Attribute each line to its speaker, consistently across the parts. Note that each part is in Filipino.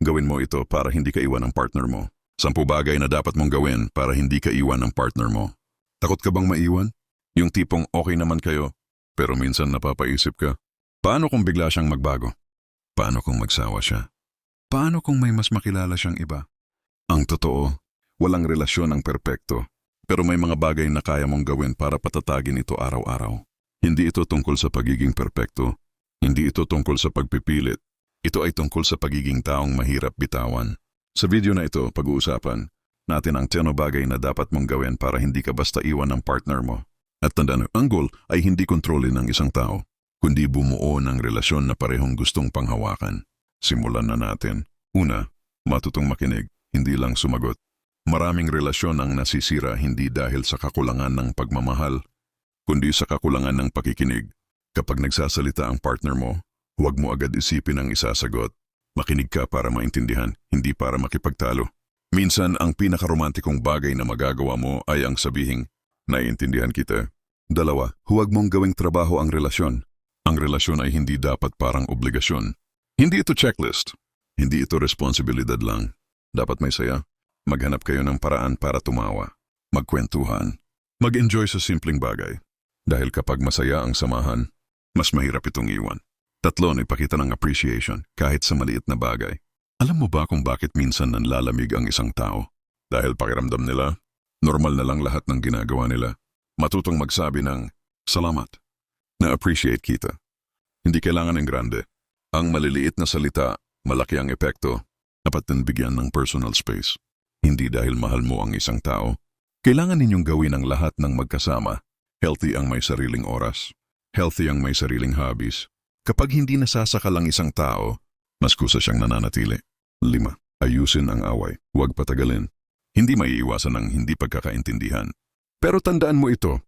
Speaker 1: Gawin mo ito para hindi ka iwan ng partner mo. 10 bagay na dapat mong gawin para hindi ka iwan ng partner mo. Takot ka bang maiwan? Yung tipong okay naman kayo, pero minsan napapaisip ka, paano kung bigla siyang magbago? Paano kung magsawa siya? Paano kung may mas makilala siyang iba? Ang totoo, walang relasyon ang perpekto, pero may mga bagay na kaya mong gawin para patatagin ito araw-araw. Hindi ito tungkol sa pagiging perpekto, hindi ito tungkol sa pagpipilit. Ito ay tungkol sa pagiging taong mahirap bitawan. Sa video na ito, pag-uusapan natin ang 10 bagay na dapat mong gawin para hindi ka basta iwan ng partner mo. At tandaan, ang goal ay hindi kontrolin ng isang tao, kundi bumuo ng relasyon na parehong gustong panghawakan. Simulan na natin. Una, matutong makinig, hindi lang sumagot. Maraming relasyon ang nasisira hindi dahil sa kakulangan ng pagmamahal, kundi sa kakulangan ng pakikinig. Kapag nagsasalita ang partner mo, huwag mo agad isipin ang isasagot. Makinig ka para maintindihan, hindi para makipagtalo. Minsan, ang pinakaromantikong bagay na magagawa mo ay ang sabihing, naiintindihan kita. 2, huwag mong gawing trabaho ang relasyon. Ang relasyon ay hindi dapat parang obligasyon. Hindi ito checklist. Hindi ito responsibilidad lang. Dapat may saya. Maghanap kayo ng paraan para tumawa. Magkwentuhan. Mag-enjoy sa simpleng bagay. Dahil kapag masaya ang samahan, mas mahirap itong iwan. 3, ipakita ng appreciation kahit sa maliit na bagay. Alam mo ba kung bakit minsan nanlalamig ang isang tao? Dahil pakiramdam nila, normal na lang lahat ng ginagawa nila. Matutong magsabi ng, salamat. Na-appreciate kita. Hindi kailangan ng grande. Ang maliliit na salita, malaki ang epekto. Dapat din bigyan ng personal space. Hindi dahil mahal mo ang isang tao. Kailangan ninyong gawin ang lahat ng magkasama. Healthy ang may sariling oras. Healthy ang may sariling hobbies. Kapag hindi nasasakal ang isang tao, mas kusa siyang nananatili. 5, ayusin ang away. Huwag patagalin. Hindi maiiwasan ang hindi pagkakaintindihan. Pero tandaan mo ito,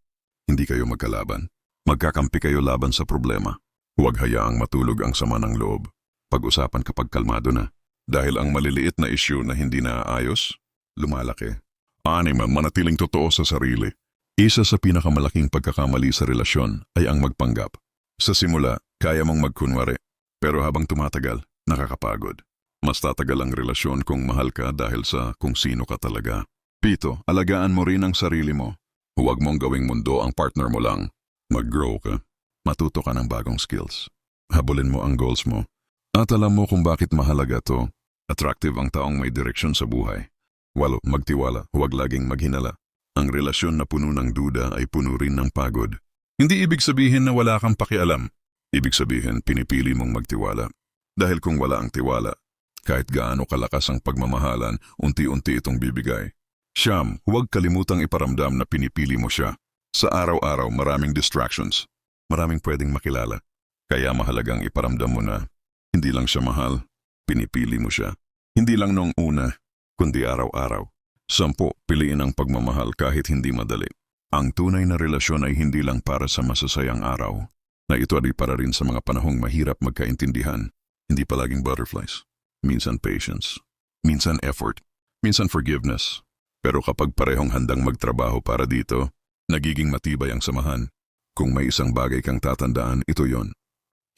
Speaker 1: hindi kayo magkalaban. Magkakampi kayo laban sa problema. Huwag hayaang matulog ang sama ng loob. Pag-usapan kapag kalmado na. Dahil ang maliliit na issue na hindi naaayos, lumalaki. 6, manatiling totoo sa sarili. Isa sa pinakamalaking pagkakamali sa relasyon ay ang magpanggap. Sa simula, kaya mong magkunwari, pero habang tumatagal, nakakapagod. Mas tatagal ang relasyon kung mahal ka dahil sa kung sino ka talaga. 7, alagaan mo rin ang sarili mo. Huwag mong gawing mundo ang partner mo lang. Mag-grow ka. Matuto ka ng bagong skills. Habulin mo ang goals mo. At alam mo kung bakit mahalaga to. Attractive ang taong may direksyon sa buhay. 8, magtiwala, huwag laging maghinala. Ang relasyon na puno ng duda ay puno rin ng pagod. Hindi ibig sabihin na wala kang pakialam. Ibig sabihin, pinipili mong magtiwala. Dahil kung wala ang tiwala, kahit gaano kalakas ang pagmamahalan, unti-unti itong bibigay. 9, huwag kalimutang iparamdam na pinipili mo siya. Sa araw-araw, maraming distractions. Maraming pwedeng makilala. Kaya mahalagang iparamdam mo na hindi lang siya mahal, pinipili mo siya. Hindi lang noong una, kundi araw-araw. 10, piliin ang pagmamahal kahit hindi madali. Ang tunay na relasyon ay hindi lang para sa masasayang araw, na ito ay para rin sa mga panahong mahirap magkaintindihan. Hindi palaging butterflies. Minsan patience. Minsan effort. Minsan forgiveness. Pero kapag parehong handang magtrabaho para dito, nagiging matibay ang samahan. Kung may isang bagay kang tatandaan, ito yon.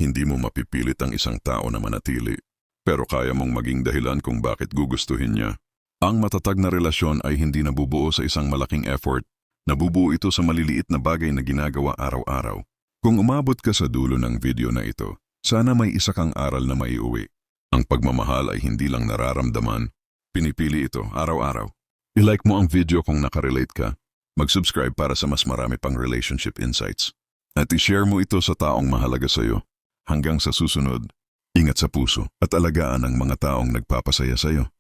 Speaker 1: Hindi mo mapipilit ang isang tao na manatili, pero kaya mong maging dahilan kung bakit gugustuhin niya. Ang matatag na relasyon ay hindi nabubuo sa isang malaking effort. Nabubuo ito sa maliliit na bagay na ginagawa araw-araw. Kung umabot ka sa dulo ng video na ito, sana may isa kang aral na maiuwi. Ang pagmamahal ay hindi lang nararamdaman, pinipili ito araw-araw. I-like mo ang video kung nakarelate ka. Mag-subscribe para sa mas marami pang relationship insights. At i-share mo ito sa taong mahalaga sa iyo. Hanggang sa susunod, ingat sa puso at alagaan ang mga taong nagpapasaya sa iyo.